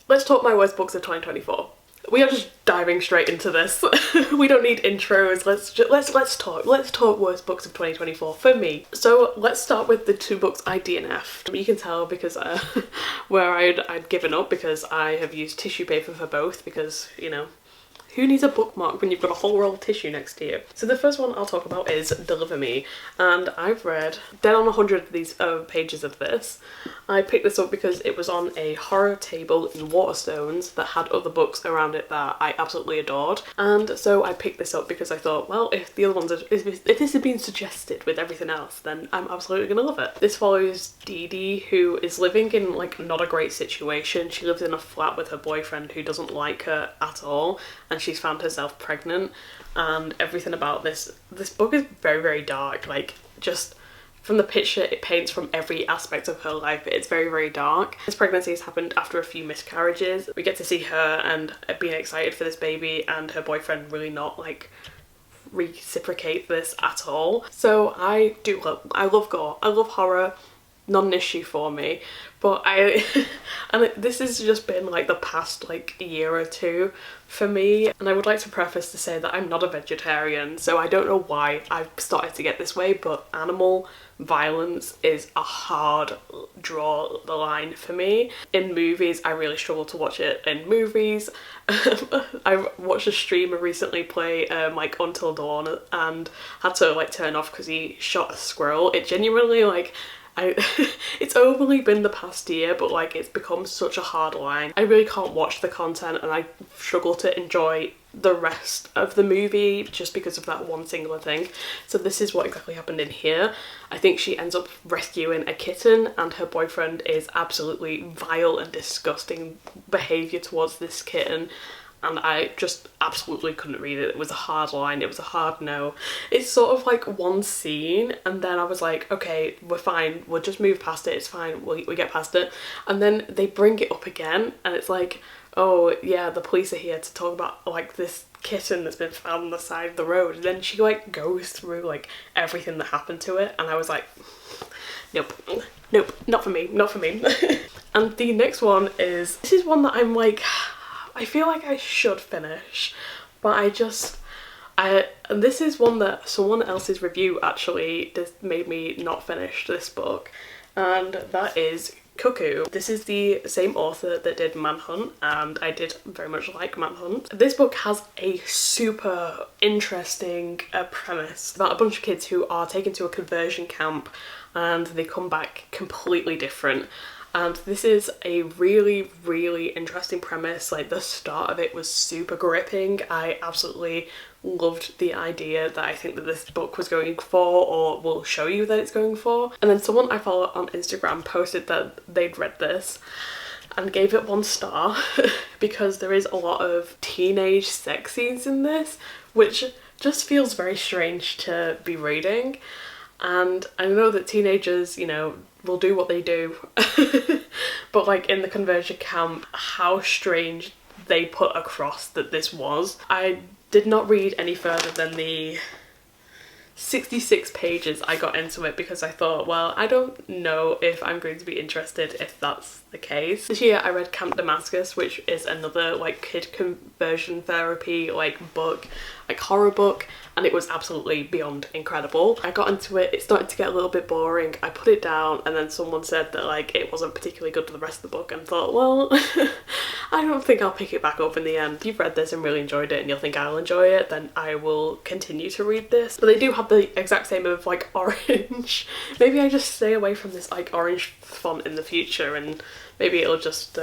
Let's talk my worst books of 2024. We are just diving straight into this. We don't need intros. Let's talk worst books of 2024 for me. So let's start with the 2 books I DNF'd. You can tell because where I'd given up, because I have used tissue paper for both, because, you know, who needs a bookmark when you've got a whole roll of tissue next to you? So the first one I'll talk about is Deliver Me, and I've read dead on 100 of these pages of this. I picked this up because it was on a horror table in Waterstones that had other books around it that I absolutely adored, and so I picked this up because I thought, well, if the other ones if this had been suggested with everything else, then I'm absolutely gonna love it. This follows Dee Dee, who is living in like not a great situation. She lives in a flat with her boyfriend who doesn't like her at all, and she's found herself pregnant, and everything about this book is very, very dark. Like, just from the picture it paints from every aspect of her life, it's very, very dark. This pregnancy has happened after a few miscarriages. We get to see her and being excited for this baby, and her boyfriend really not like reciprocate this at all. So I love gore, I love horror, not an issue for me, but and this has just been like the past like year or two for me, and I would like to preface to say that I'm not a vegetarian, so I don't know why I've started to get this way, but animal violence is a hard draw the line for me. In movies, I really struggle to watch it in movies. I watched a streamer recently play like Until Dawn and had to like turn off because he shot a squirrel. It genuinely like it's only been the past year, but like it's become such a hard line. I really can't watch the content, and I struggle to enjoy the rest of the movie just because of that one singular thing. So this is what exactly happened in here. I think she ends up rescuing a kitten, and her boyfriend is absolutely vile and disgusting behaviour towards this kitten, and I just absolutely couldn't read it. It was a hard line, it was a hard no. It's sort of like one scene, and then I was like, okay, we're fine, we'll just move past it, it's fine, we get past it. And then they bring it up again, and it's like, oh yeah, the police are here to talk about like this kitten that's been found on the side of the road. And then she like goes through like everything that happened to it, and I was like, nope, not for me. And the next one this is one that I'm like, I feel like I should finish, but and this is one that someone else's review actually made me not finish this book, and that is Cuckoo. This is the same author that did Manhunt, and I did very much like Manhunt. This book has a super interesting premise about a bunch of kids who are taken to a conversion camp, and they come back completely different. And this is a really, really interesting premise. Like, the start of it was super gripping. I absolutely loved the idea that I think that this book was going for, or will show you that it's going for. And then someone I follow on Instagram posted that they'd read this and gave it 1 star because there is a lot of teenage sex scenes in this, which just feels very strange to be reading. And I know that teenagers, you know, will do what they do, but like in the conversion camp, how strange they put across that this was. I did not read any further than the 66 pages I got into it because I thought, well, I don't know if I'm going to be interested if that's the case. This year I read Camp Damascus, which is another like kid conversion therapy like book, like horror book, and it was absolutely beyond incredible. I got into it, it started to get a little bit boring, I put it down, and then someone said that like it wasn't particularly good for the rest of the book, and thought, well, I don't think I'll pick it back up in the end. If you've read this and really enjoyed it and you'll think I'll enjoy it, then I will continue to read this. But they do have the exact same of like orange. Maybe I just stay away from this like orange font in the future, and maybe it'll just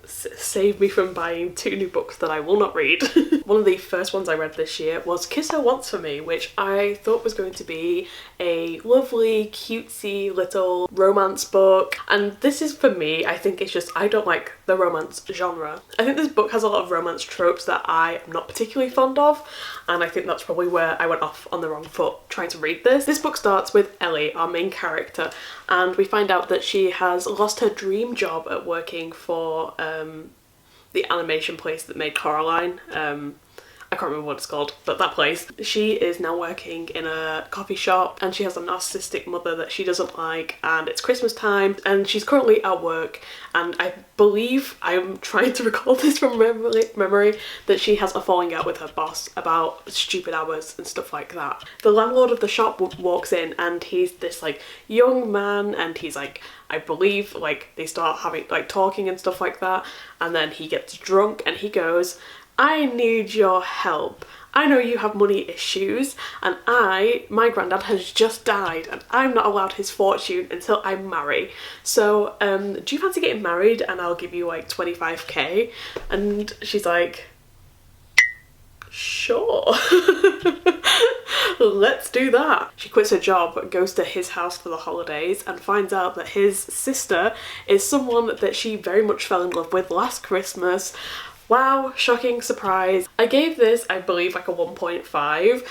save me from buying 2 new books that I will not read. One of the first ones I read this year was Kiss Her Once for Me, which I thought was going to be a lovely, cutesy little romance book. And this is, for me, I think it's just, I don't like the romance genre. I think this book has a lot of romance tropes that I am not particularly fond of, and I think that's probably where I went off on the wrong foot trying to read this. This book starts with Ellie, our main character, and we find out that she has lost her dream job at working for the animation place that made Coraline. I can't remember what it's called, but that place. She is now working in a coffee shop and she has a narcissistic mother that she doesn't like, and it's Christmas time and she's currently at work, and I believe, I'm trying to recall this from memory, that she has a falling out with her boss about stupid hours and stuff like that. The landlord of the shop walks in and he's this like young man, and he's like, I believe like they start having like talking and stuff like that, and then he gets drunk and he goes, I need your help. I know you have money issues, and my granddad has just died and I'm not allowed his fortune until I marry. So do you fancy getting married and I'll give you like 25k? And she's like, sure. Let's do that. She quits her job, goes to his house for the holidays, and finds out that his sister is someone that she very much fell in love with last Christmas. Wow, shocking surprise. I gave this, I believe, like a 1.5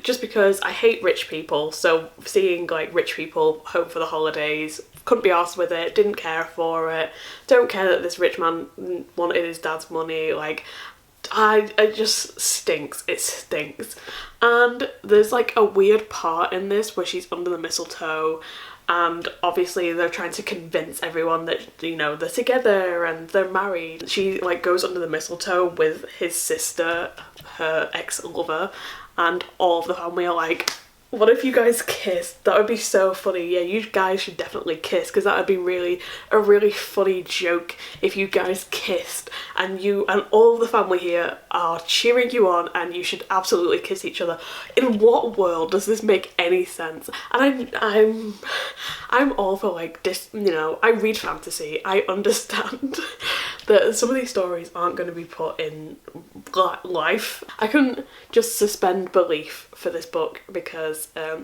just because I hate rich people, so seeing like rich people home for the holidays, couldn't be arsed with it, didn't care for it, don't care that this rich man wanted his dad's money, like it just stinks, it stinks. And there's like a weird part in this where she's under the mistletoe, and obviously they're trying to convince everyone that, you know, they're together and they're married. She like goes under the mistletoe with his sister, her ex-lover, and all of the family are like, what if you guys kissed? That would be so funny. Yeah, you guys should definitely kiss, because that would be a really funny joke if you guys kissed and you and all the family here are cheering you on and you should absolutely kiss each other. In what world does this make any sense? And I'm all for like this, you know, I read fantasy. I understand that some of these stories aren't going to be put in life. I couldn't just suspend belief for this book because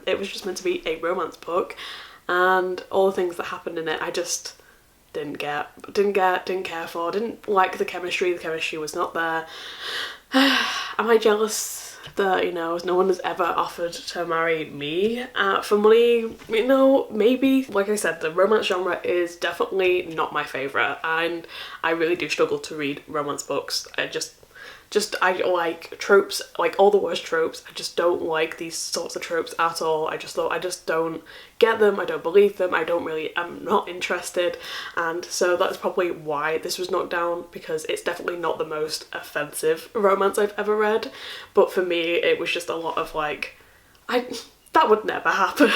it was just meant to be a romance book, and all the things that happened in it I just didn't care for, didn't like the chemistry was not there. Am I jealous that, you know, no one has ever offered to marry me for money? You know, maybe. Like I said, the romance genre is definitely not my favourite, and I really do struggle to read romance books. I like tropes, like all the worst tropes. I just don't like these sorts of tropes at all. I just don't get them, I don't believe them, I'm not interested, and so that's probably why this was knocked down, because it's definitely not the most offensive romance I've ever read, but for me it was just a lot of like, that would never happen.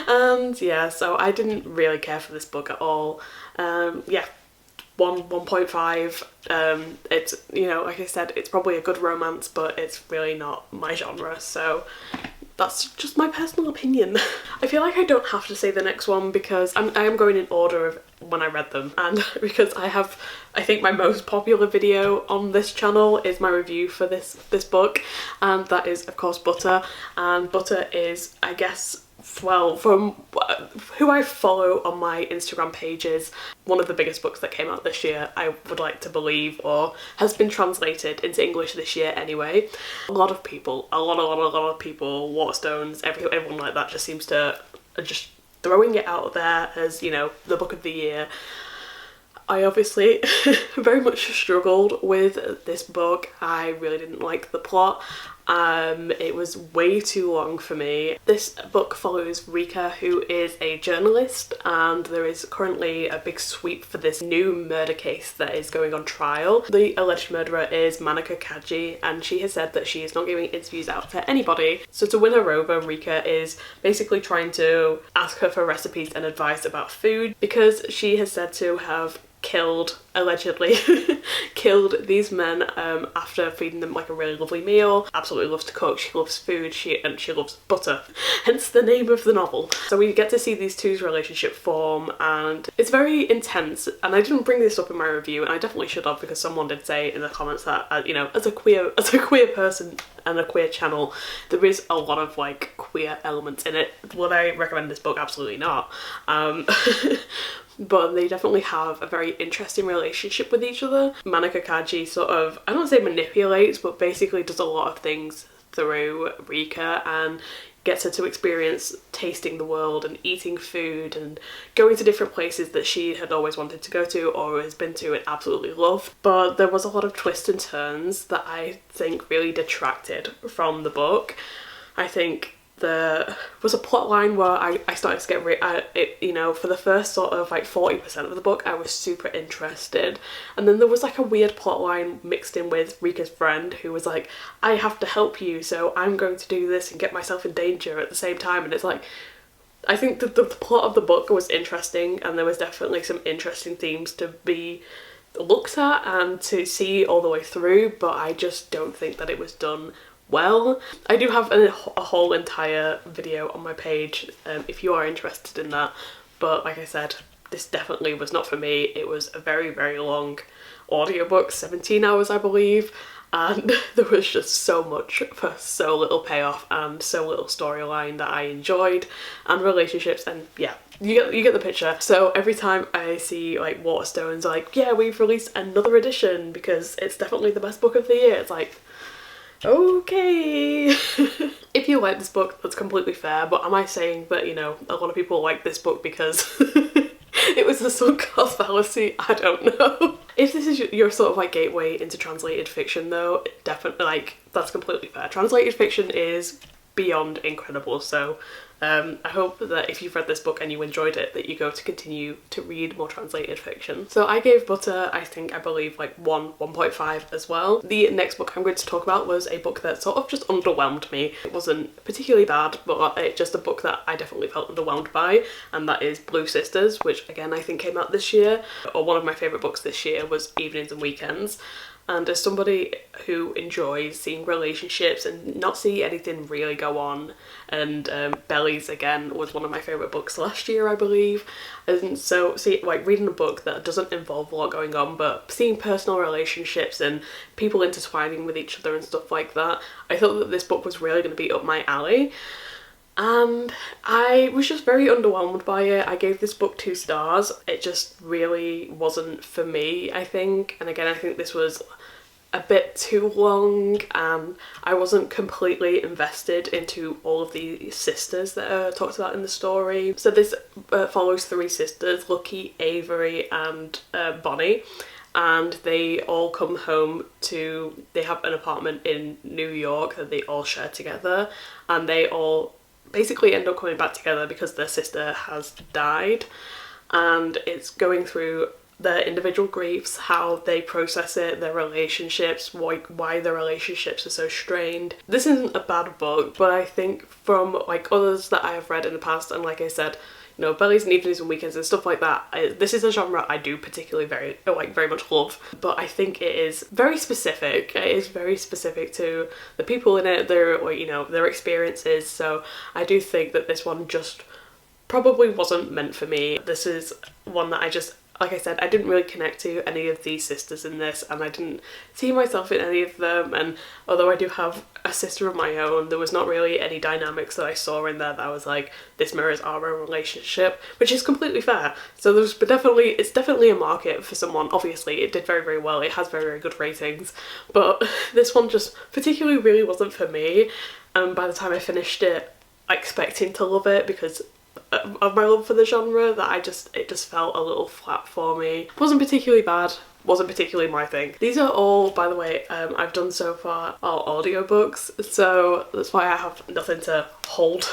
And yeah, so I didn't really care for this book at all. Yeah, 1.5. It's, you know, like I said, it's probably a good romance, but it's really not my genre, so that's just my personal opinion. I feel like I don't have to say the next one because I am going in order of when I read them, and because I think my most popular video on this channel is my review for this book, and that is of course Butter. And Butter is, I guess, well, from who I follow on my Instagram pages, one of the biggest books that came out this year, I would like to believe, or has been translated into English this year anyway. A lot of people, Waterstones, everyone like that just seems to just throwing it out there as, you know, the book of the year. I obviously very much struggled with this book. I really didn't like the plot. It was way too long for me. This book follows Rika, who is a journalist, and there is currently a big sweep for this new murder case that is going on trial. The alleged murderer is Manaka Kaji, and she has said that she is not giving interviews out to anybody. So to win her over, Rika is basically trying to ask her for recipes and advice about food, because she has said to have allegedly killed these men after feeding them like a really lovely meal. Absolutely loves to cook, she loves food, she loves butter, hence the name of the novel. So we get to see these two's relationship form, and it's very intense. And I didn't bring this up in my review, and I definitely should have, because someone did say in the comments that you know, as a queer person and a queer channel, there is a lot of like queer elements in it. Would I recommend this book? Absolutely not. But they definitely have a very interesting relationship with each other. Manaka Kaji sort of, I don't say manipulates, but basically does a lot of things through Rika, and gets her to experience tasting the world and eating food and going to different places that she had always wanted to go to or has been to and absolutely loved. But there was a lot of twists and turns that I think really detracted from the book. I think there was a plot line where I started to get you know, for the first sort of like 40% of the book I was super interested, and then there was like a weird plot line mixed in with Rika's friend who was like, I have to help you, so I'm going to do this and get myself in danger at the same time. And it's like, I think that the plot of the book was interesting and there was definitely some interesting themes to be looked at and to see all the way through, but I just don't think that it was done well. I do have a whole entire video on my page if you are interested in that, but like I said, this definitely was not for me. It was a very, very long audiobook, 17 hours I believe, and there was just so much for so little payoff and so little storyline that I enjoyed, and relationships, and yeah, you get the picture. So every time I see like Waterstones like, yeah, we've released another edition because it's definitely the best book of the year, it's like, okay. If you like this book, that's completely fair, but am I saying that, you know, a lot of people like this book because it was a sunk cost fallacy? I don't know. If this is your sort of like gateway into translated fiction though, definitely, like, that's completely fair. Translated fiction is beyond incredible, so I hope that if you've read this book and you enjoyed it, that you go to continue to read more translated fiction. So I gave Butter, I believe like 1.5 as well. The next book I'm going to talk about was a book that sort of just underwhelmed me. It wasn't particularly bad, but it's just a book that I definitely felt underwhelmed by, and that is Blue Sisters, which again I think came out this year, or one of my favourite books this year was Evenings and Weekends. And as somebody who enjoys seeing relationships and not see anything really go on, and Bellies again was one of my favourite books last year I believe, and so like reading a book that doesn't involve a lot going on but seeing personal relationships and people intertwining with each other and stuff like that, I thought that this book was really going to be up my alley. And I was just very underwhelmed by it. I gave this book 2 stars. It just really wasn't for me, I think. And again, I think this was a bit too long and I wasn't completely invested into all of the sisters that are talked about in the story. So this follows 3 sisters, Lucky, Avery and Bonnie. And they all come home to, they have an apartment in New York that they all share together, and they all basically end up coming back together because their sister has died, and it's going through their individual griefs, how they process it, their relationships, why their relationships are so strained. This isn't a bad book, but I think from like others that I have read in the past, and like I said, you know, Bellies and Evenings and Weekends and stuff like that, this is a genre I do particularly very much love, but I think it is very specific. It is very specific to the people in it, their, you know, their experiences, so I do think that this one just probably wasn't meant for me. This is one that I just, like I said, I didn't really connect to any of these sisters in this, and I didn't see myself in any of them, and although I do have a sister of my own, there was not really any dynamics that I saw in there that I was like, this mirrors our own relationship, which is completely fair. So it's definitely a market for someone. Obviously it did very, very well, it has very, very good ratings, but this one just particularly really wasn't for me, and by the time I finished it expecting to love it because of my love for the genre, that it just felt a little flat for me. Wasn't particularly bad, wasn't particularly my thing. These are all, by the way, I've done so far are audiobooks, so that's why I have nothing to hold.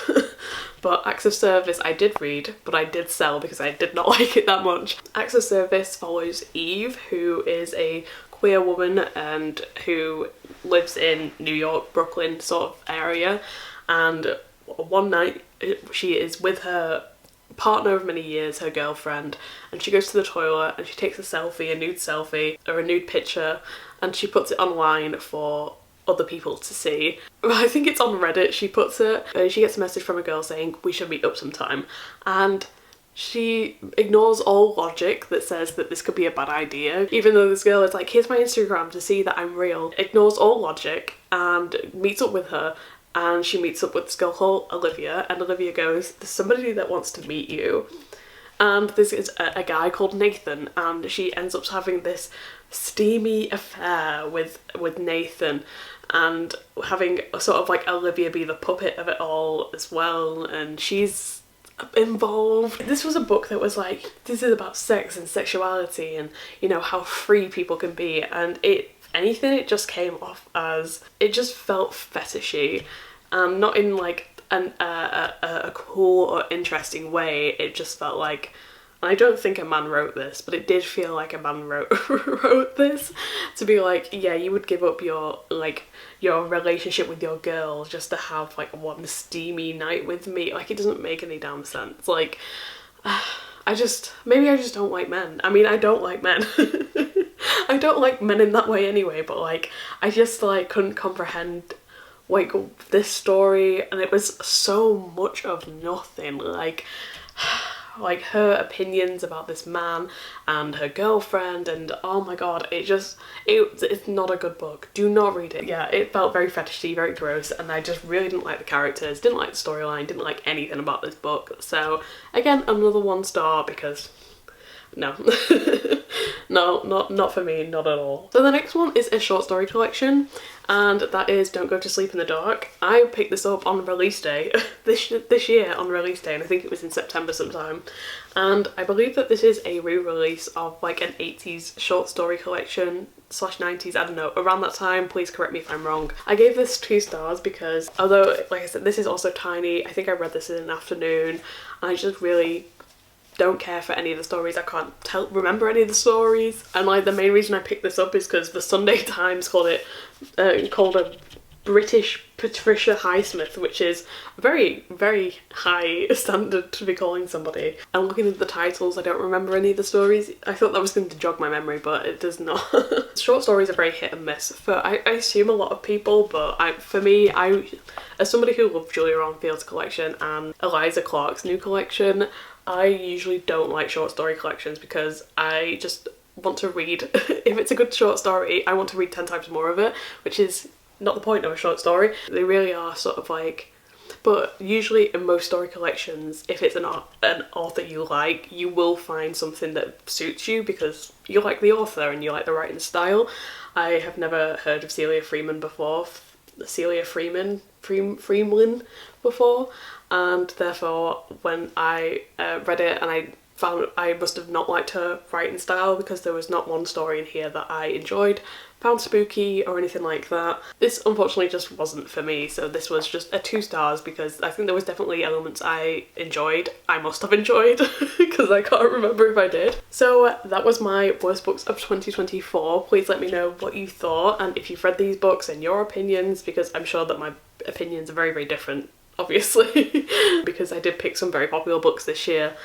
But Acts of Service I did read, but I did sell because I did not like it that much. Acts of Service follows Eve, who is a queer woman and who lives in New York, Brooklyn sort of area, and one night she is with her partner of many years, her girlfriend, and she goes to the toilet and she takes a nude selfie or a nude picture, and she puts it online for other people to see. I think it's on Reddit she puts it, and she gets a message from a girl saying we should meet up sometime, and she ignores all logic that says that this could be a bad idea, even though this girl is like, here's my Instagram to see that I'm real. Ignores all logic and meets up with her. And she meets up with this girl called Olivia, and Olivia goes, there's somebody that wants to meet you. And this is a guy called Nathan, and she ends up having this steamy affair with Nathan. and having sort of like Olivia be the puppet of it all as well, and she's involved. This was a book that was like, this is about sex and sexuality and, you know, how free people can be, and it just came off as, it just felt fetishy, not in like a cool or interesting way. It just felt like, and I don't think a man wrote this, but it did feel like a man wrote this to be like, yeah, you would give up your relationship with your girl just to have like one steamy night with me. Like, it doesn't make any damn sense. Like, maybe I just don't like men. I mean, I don't like men. I don't like men in that way anyway, but like, I just like couldn't comprehend like this story, and it was so much of nothing. Like her opinions about this man and her girlfriend, and oh my god, it's not a good book. Do not read it. Yeah, it felt very fetishy, very gross, and I just really didn't like the characters, didn't like the storyline, didn't like anything about this book. So again, another 1 star, because no. No, not for me, not at all. So the next one is a short story collection, and that is Don't Go to Sleep in the Dark. I picked this up on release day, this year on release day, and I think it was in September sometime. And I believe that this is a re-release of like an 80s short story collection / 90s, I don't know, around that time. Please correct me if I'm wrong. I gave this 2 stars because, although, like I said, this is also tiny, I think I read this in an afternoon, and I just really don't care for any of the stories. I can't remember any of the stories, and like the main reason I picked this up is because the Sunday Times called a British Patricia Highsmith, which is a very, very high standard to be calling somebody. And looking at the titles, I don't remember any of the stories. I thought that was going to jog my memory, but it does not. Short stories are very hit and miss for I assume a lot of people, but for me, as somebody who loved Julia Arnfield's collection and Eliza Clark's new collection, I usually don't like short story collections because I just want to read. If it's a good short story, I want to read 10 times more of it, which is not the point of a short story. They really are sort of like, but usually in most story collections, if it's an author you like, you will find something that suits you because you like the author and you like the writing style. I have never heard of Celia Freeman before, and therefore when I read it, and I found I must have not liked her writing style because there was not one story in here that I enjoyed, found spooky or anything like that. This unfortunately just wasn't for me, so this was just a 2 stars because I think there was definitely elements I enjoyed. I must have enjoyed because I can't remember if I did. So that was my worst books of 2024. Please let me know what you thought and if you've read these books and your opinions, because I'm sure that my opinions are very, very different, obviously, because I did pick some very popular books this year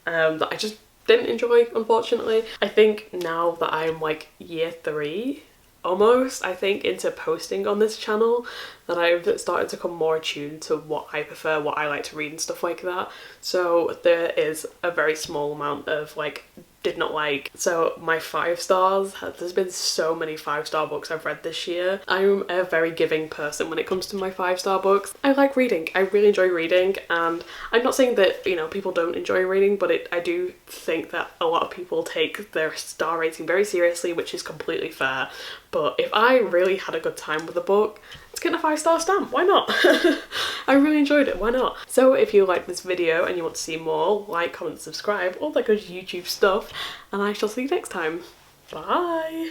that I just didn't enjoy, unfortunately. I think now that I'm like year 3 almost, I think, into posting on this channel, that I've started to come more attuned to what I prefer, what I like to read and stuff like that. So there is a very small amount of like did not like. So my 5 stars, there's been so many 5-star books I've read this year. I'm a very giving person when it comes to my 5-star books. I like reading, I really enjoy reading, and I'm not saying that, you know, people don't enjoy reading, but I do think that a lot of people take their star rating very seriously, which is completely fair. But if I really had a good time with a book, it's getting a 5-star stamp, why not? I really enjoyed it, why not? So if you like this video and you want to see more, like, comment, subscribe, all that good YouTube stuff, and I shall see you next time. Bye!